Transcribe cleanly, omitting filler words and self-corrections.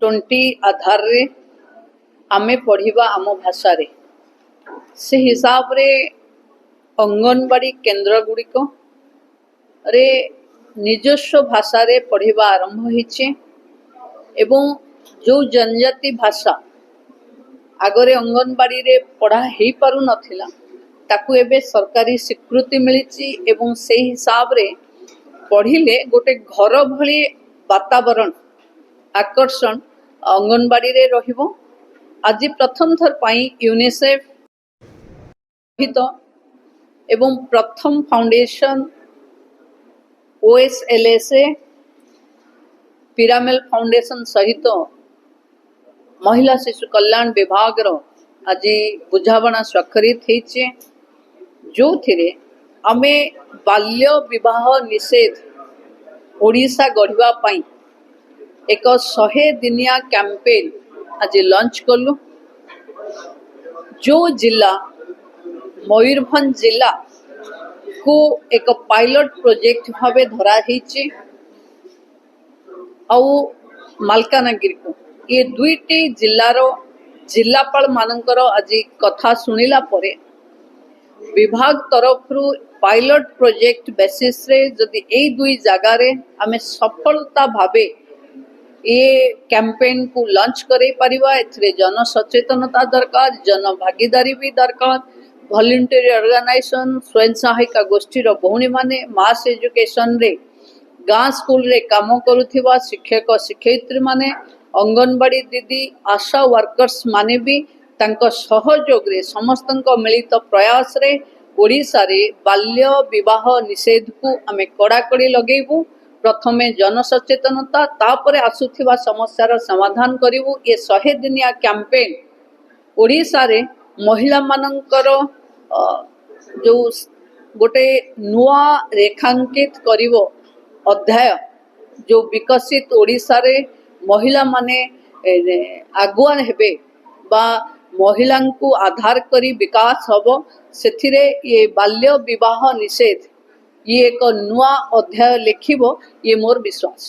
20 आधार रे आमे पढ़िबा आम भाषा रे से हिसाब रे अंगनवाड़ी केन्द्र गुड़िक रे निजस्व भाषा रे पढ़िबा आरंभ होइछे एवं जो जनजाति भाषा आगरे अंगनवाड़ी रे पढ़ा ही पारु नथिला ताकू एबे सरकारी स्वीकृति मिलिछि एवं से हिसाब रे पढ़िले गोटे घर भली वातावरण आकर्षण अंगनवाड़ी रे रहिबो। आज प्रथम थर पाई यूनिसेफ हित एवं प्रथम फाउंडेशन OSLSA पिरामिल फाउंडेशन सहित महिला शिशु कल्याण विभाग रो आज बुझावना स्वाक्षरित होइछे जो थिरे आमे बाल्य विवाह निषेध ओडिशा गढ़िबा पाई एक 100 दिनिया कैंपेन आज लॉन्च कलु। जो जिला मयूरभंज जिला को एक पायलट प्रोजेक्ट भावे धरा हिचे आउ मालकानगिरी को ये दुईटी जिल्लार जिलापाल मानकर आज कथा सुनिला परे विभाग तरफ पायलट प्रोजेक्ट बेसिस रे जदि ए दुई जगह रे आमे सफलता भावे ये कैंपेन को लॉन्च करे परिबा एथरे जन सचेतनता दरकार जन भागीदारी भी दरकार वॉलंटरी ऑर्गेनाइजेशन स्वयं सहायिका गोष्ठी रो बहुणी माने मास एजुकेशन रे गाँ स्कूल रे काम करुथिबा शिक्षक शिक्षयित्री माने अंगनवाड़ी दीदी आशा वर्कर्स माने भी तांको सहयोग रे समस्तंको मिलित प्रयास रे ओडिसा रे बाल्य विवाह निषेध को आमे कड़ाकड़ी लगेबू। प्रथमे जनसचेतनता तापरे आसुथिबा समस्यार समाधान करिवु। ये 100 दिनिया कैंपेन ओडिसा रे महिला मानकर जो गोटे नुआ रेखांकित करिवो अध्याय जो विकसित ओडिसा रे महिला माने आगुआ हेबे बा महिला को आधार करी विकास हबो सेथिरे ये बाल्य विवाह निषेध ये एक नुआ अध्याय लिखिबो ये मोर विश्वास।